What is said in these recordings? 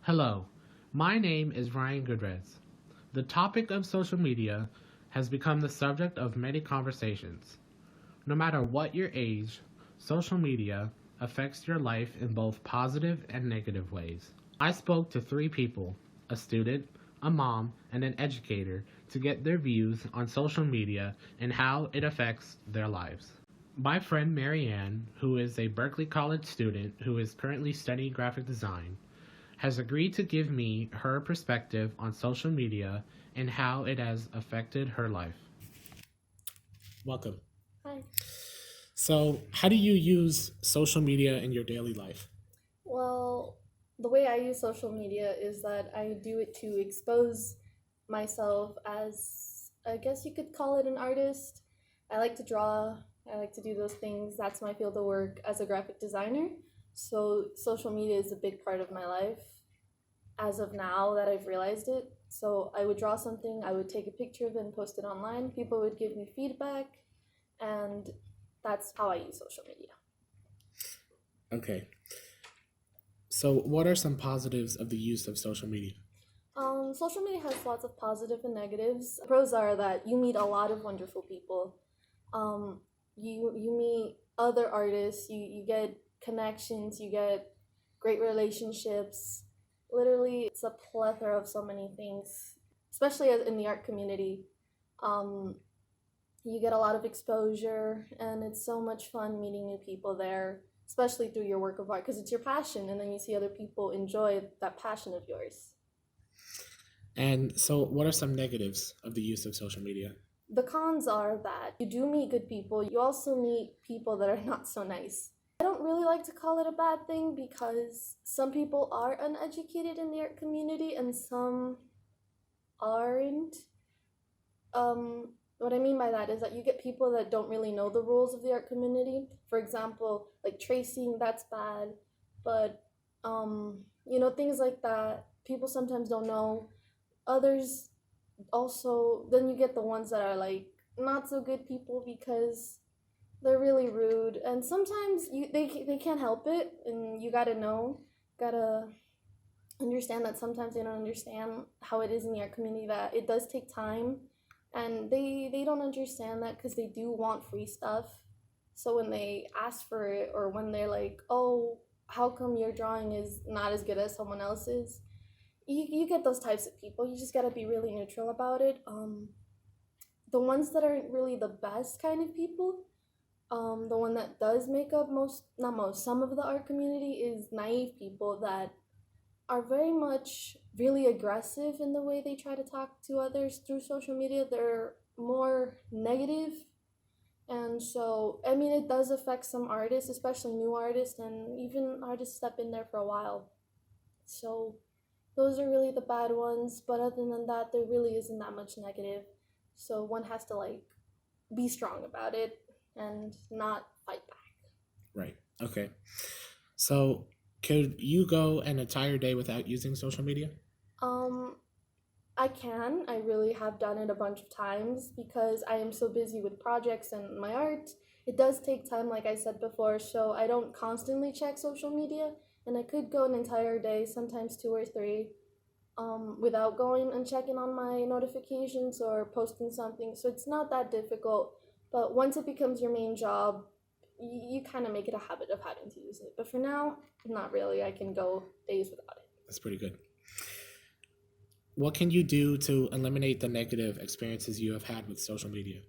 Hello, my name is Ryan Goodrez. The topic of social media has become the subject of many conversations. No matter what your age, social media affects your life in both positive and negative ways. I spoke to three people: a student, a mom, and an educator to get their views on social media and how it affects their lives. My friend Marianne, who is a Berkeley College student who is currently studying graphic design, has agreed to give me her perspective on social media and how it has affected her life. Welcome. Hi. So, how do you use social media in your daily life? Well, the way I use social media is that I do it to expose myself as, I guess you could call it, an artist. I like to draw, I like to do those things. That's my field of work as a graphic designer. So, social media is a big part of my life as of now that I've realized it. So, I would draw something, I would take a picture of it and post it online. People would give me feedback, and that's how I use social media. Okay. So, what are some positives of the use of social media? Social media has lots of positive and negatives. Pros are that you meet a lot of wonderful people. You meet other artists. You get connections. You get great relationships. Literally, it's a plethora of so many things. Especially in the art community, um, you get a lot of exposure, and it's so much fun meeting new people there. Especially through your work of art, because it's your passion, and then you see other people enjoy that passion of yours. And so, what are some negatives of the use of social media? The cons are that you do meet good people. You also meet people that are not so nice. I don't really like to call it a bad thing because some people are uneducated in the art community and some aren't. What I mean by that is that you get people that don't really know the rules of the art community. For example, like tracing, that's bad. But, things like that, people sometimes don't know. Others also, then you get the ones that are like not so good people because they're really rude, and sometimes they can't help it, and you gotta know, gotta understand that sometimes they don't understand how it is in the art community, that it does take time, and they don't understand that because they do want free stuff. So when they ask for it, or when they're like, oh, how come your drawing is not as good as someone else's, you get those types of people. You just gotta be really neutral about it. The ones that aren't really the best kind of people, the one that does make up most, not most, some of the art community is naive people that are very much really aggressive in the way they try to talk to others through social media. They're more negative, and so I mean it does affect some artists, especially new artists, and even artists that have been there for a while. So those are really the bad ones, but other than that, there really isn't that much negative. So one has to like be strong about it and not fight back. Right. Okay. So, could you go an entire day without using social media? Um, I can. I really have done it a bunch of times because I am so busy with projects and my art. It does take time, like I said before, so I don't constantly check social media, and I could go an entire day, sometimes two or three, without going and checking on my notifications or posting something. So it's not that difficult. But once it becomes your main job, you kind of make it a habit of having to use it. But for now, not really. I can go days without it. That's pretty good. What can you do to eliminate the negative experiences you have had with social media?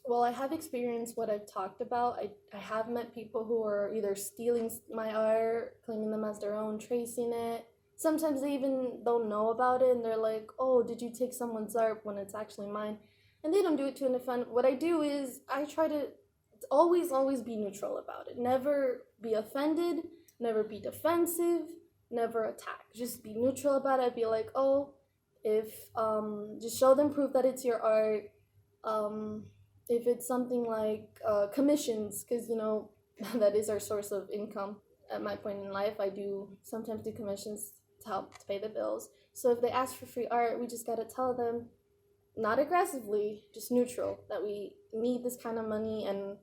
Well, I have experienced what I've talked about. I have met people who are either stealing my art, claiming them as their own, tracing it. Sometimes they even don't know about it, and they're like, oh, did you take someone's art when it's actually mine? And they don't do it to an offend. What I do is I try to always be neutral about it. Never be offended, never be defensive, never attack. Just be neutral about it. Be like, oh, if just show them proof that it's your art. Um, if it's something like commissions, because that is our source of income. At my point in life, I do sometimes do commissions to help to pay the bills. So if they ask for free art, we just gotta tell them, not aggressively, just neutral, that we need this kind of money, and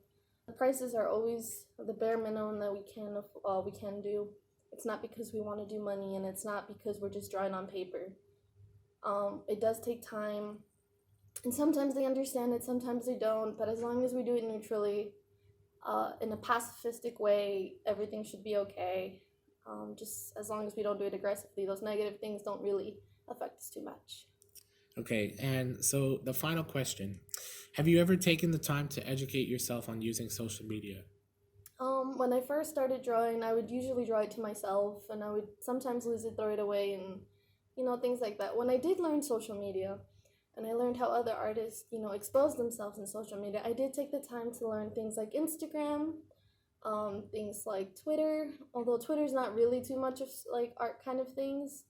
The prices are always the bare minimum that we can do. It's not because we want to do money, and it's not because we're just drawing on paper. It does take time, and sometimes they understand it, sometimes they don't. But as long as we do it neutrally, in a pacifistic way, everything should be okay. Just as long as we don't do it aggressively, those negative things don't really affect us too much. Okay, and so the final question, have you ever taken the time to educate yourself on using social media? When I first started drawing, I would usually draw it to myself, and I would sometimes lose it, throw it away, and things like that. When I did learn social media, and I learned how other artists, expose themselves in social media, I did take the time to learn things like Instagram, things like Twitter. Although Twitter's not really too much of like art kind of things,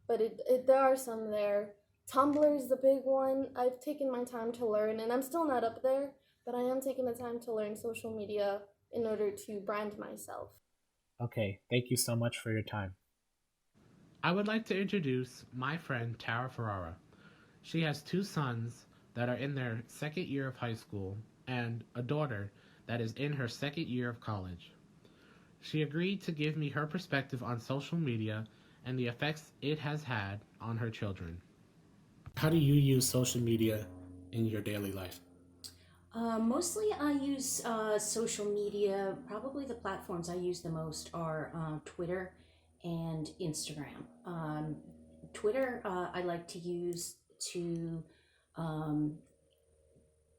but there are some there. Tumblr is the big one. I've taken my time to learn, and I'm still not up there, but I am taking the time to learn social media in order to brand myself. Okay, thank you so much for your time. I would like to introduce my friend Cara Ferrara. She has two sons that are in their second year of high school and a daughter that is in her second year of college. She agreed to give me her perspective on social media and the effects it has had on her children. How do you use social media in your daily life? Mostly I use social media. Probably the platforms I use the most are Twitter and Instagram. Twitter I like to use to um,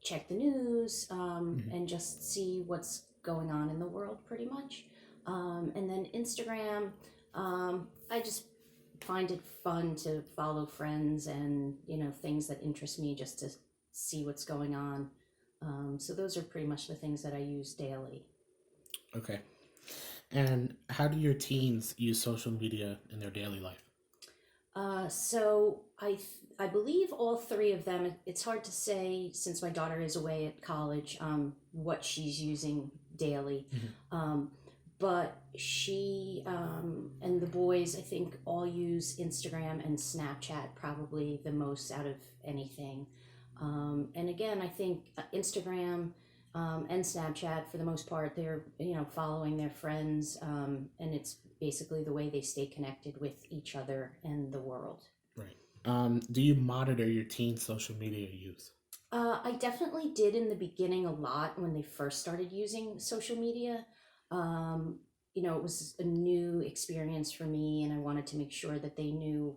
check the news and just see what's going on in the world pretty much. And then Instagram, I just find it fun to follow friends and things that interest me just to see what's going on. So those are pretty much the things that I use daily. Okay. And how do your teens use social media in their daily life? So I believe all three of them. It's hard to say since my daughter is away at college what she's using daily. But she and the boys, I think, all use Instagram and Snapchat probably the most out of anything. And again, I think Instagram and Snapchat, for the most part, they're following their friends, and it's basically the way they stay connected with each other and the world. Right. Do you monitor your teen social media use? I definitely did in the beginning a lot when they first started using social media. It was a new experience for me, and I wanted to make sure that they knew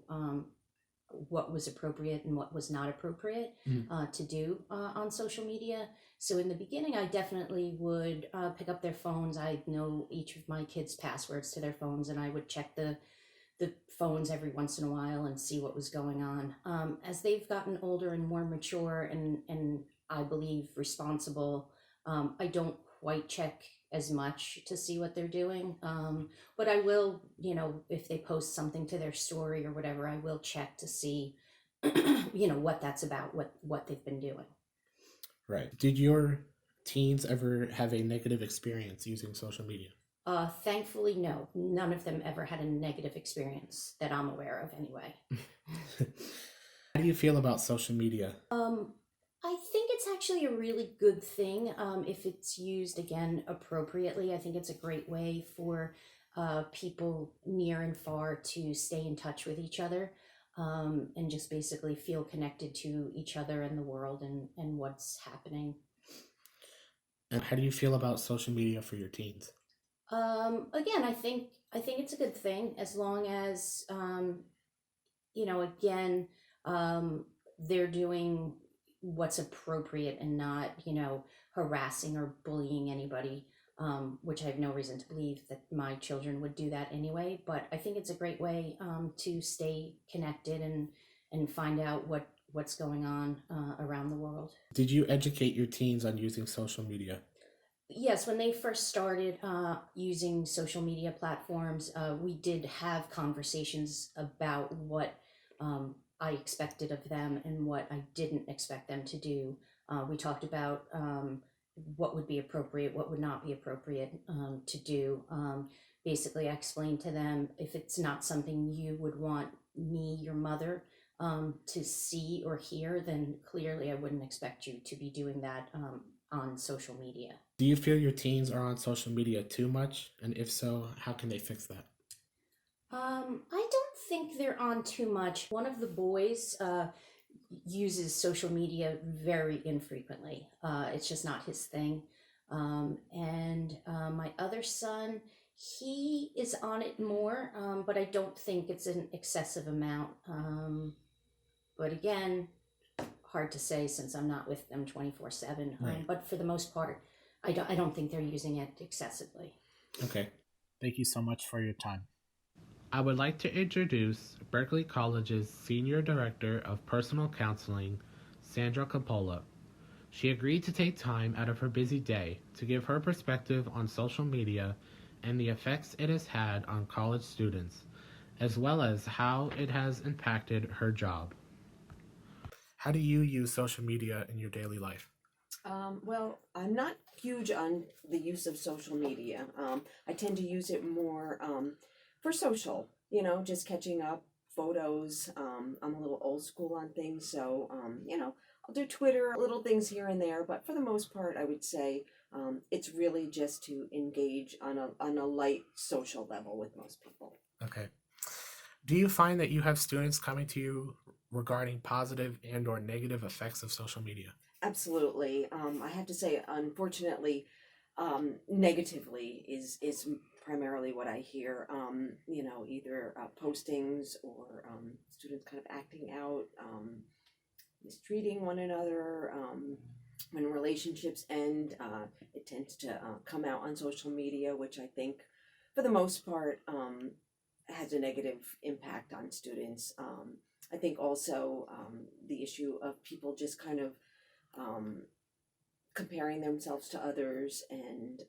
what was appropriate and what was not appropriate to do on social media. So in the beginning, I definitely would pick up their phones. I'd know each of my kids' passwords to their phones, and I would check the phones every once in a while and see what was going on. As they've gotten older and more mature and I believe responsible, I don't quite check as much to see what they're doing. But I will, if they post something to their story or whatever, I will check to see, what that's about, what they've been doing. Right. Did your teens ever have a negative experience using social media? Thankfully, no. None of them ever had a negative experience that I'm aware of anyway. How do you feel about social media? I think it's actually a really good thing if it's used, again, appropriately. I think it's a great way for people near and far to stay in touch with each other and just basically feel connected to each other and the world and what's happening. And how do you feel about social media for your teens? Again, I think it's a good thing as long as again, they're doing what's appropriate and not harassing or bullying anybody, which I have no reason to believe that my children would do that anyway. But I think it's a great way to stay connected and find out what's going on around the world. Did you educate your teens on using social media? Yes, when they first started using social media platforms, we did have conversations about what I expected of them and what I didn't expect them to do. We talked about what would be appropriate, what would not be appropriate to do. Basically, I explained to them if it's not something you would want me, your mother, to see or hear, then clearly I wouldn't expect you to be doing that on social media. Do you feel your teens are on social media too much? And if so, how can they fix that? I don't think they're on too much. One of the boys uses social media very infrequently. It's just not his thing. And my other son, he is on it more, but I don't think it's an excessive amount. But again, hard to say since I'm not with them 24/7. Right. But for the most part, I don't think they're using it excessively. Okay. Thank you so much for your time. I would like to introduce Berkeley College's Senior Director of Personal Counseling, Sandra Coppola. She agreed to take time out of her busy day to give her perspective on social media and the effects it has had on college students, as well as how it has impacted her job. How do you use social media in your daily life? Well, I'm not huge on the use of social media. I tend to use it more for social, just catching up, photos. I'm a little old school on things, so, I'll do Twitter, little things here and there, but for the most part, I would say it's really just to engage on a light social level with most people. Okay. Do you find that you have students coming to you regarding positive and or negative effects of social media? Absolutely. I have to say, unfortunately, negatively is primarily what I hear. Either postings or students kind of acting out, mistreating one another. When relationships end, it tends to come out on social media, which I think, for the most part, has a negative impact on students. I think also the issue of people just kind of comparing themselves to others and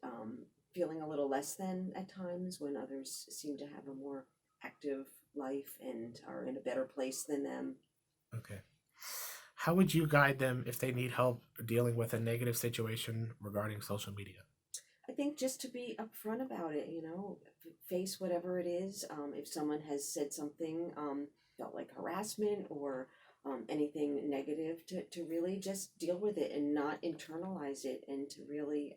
feeling a little less than at times when others seem to have a more active life and are in a better place than them. Okay. How would you guide them if they need help dealing with a negative situation regarding social media? I think just to be upfront about it, face whatever it is. If someone has said something, felt like harassment or anything negative, to really just deal with it and not internalize it and to really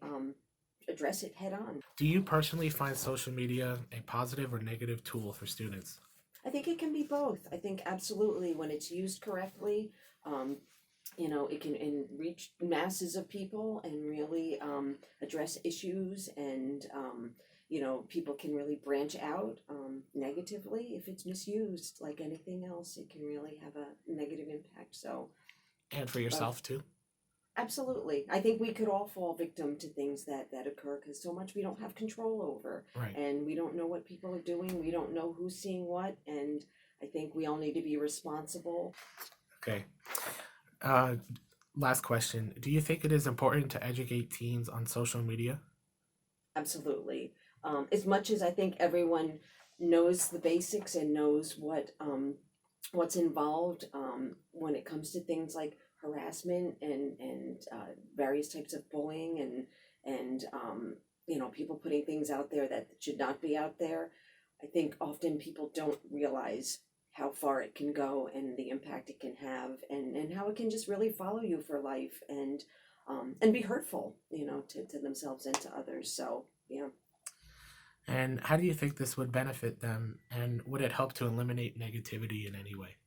address it head on. Do you personally find social media a positive or negative tool for students? I think it can be both. I think absolutely when it's used correctly, it can reach masses of people and really address issues and, people can really branch out negatively. If it's misused, like anything else, it can really have a negative impact. So, And for yourself too? absolutely. I think we could all fall victim to things that occur because so much we don't have control over. Right. And we don't know what people are doing. We don't know who's seeing what. And I think we all need to be responsible. Okay. Uh, Last question. Do you think it is important to educate teens on social media? Absolutely. As much as I think everyone knows the basics and knows what's involved when it comes to things like harassment and various types of bullying and people putting things out there that should not be out there. I think often people don't realize how far it can go and the impact it can have and how it can just really follow you for life and be hurtful, to themselves and to others. So yeah. And how do you think this would benefit them? And would it help to eliminate negativity in any way?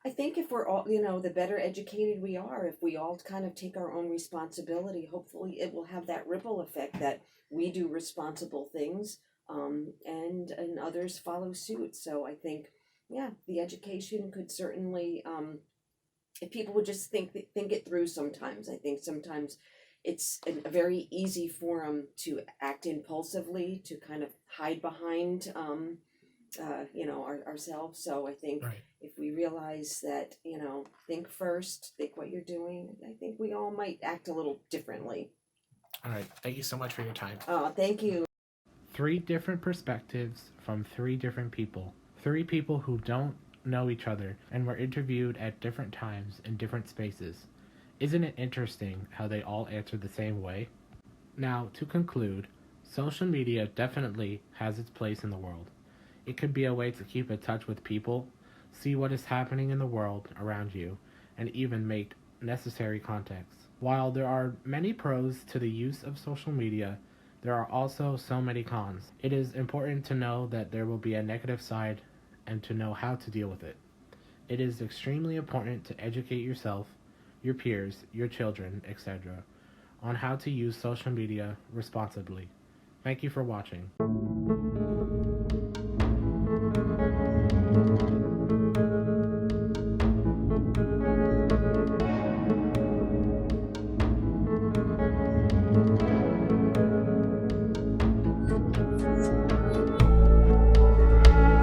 I think if we're all, the better educated we are, if we all kind of take our own responsibility, hopefully it will have that ripple effect that we do responsible things and others follow suit. So I think, yeah, the education could certainly, if people would just think it through sometimes. I think sometimes it's a very easy forum to act impulsively, to kind of hide behind, ourselves. So I think Right. if we realize that, think first, think what you're doing, I think we all might act a little differently. All right. Thank you so much for your time. Thank you. 3 different perspectives from 3 different people. 3 people who don't know each other and were interviewed at different times in different spaces. Isn't it interesting how they all answered the same way? Now, to conclude, social media definitely has its place in the world. It could be a way to keep in touch with people, see what is happening in the world around you, and even make necessary contacts. While there are many pros to the use of social media, there are also so many cons. It is important to know that there will be a negative side and to know how to deal with it. It is extremely important to educate yourself, your peers, your children, etc., on how to use social media responsibly. Thank you for watching.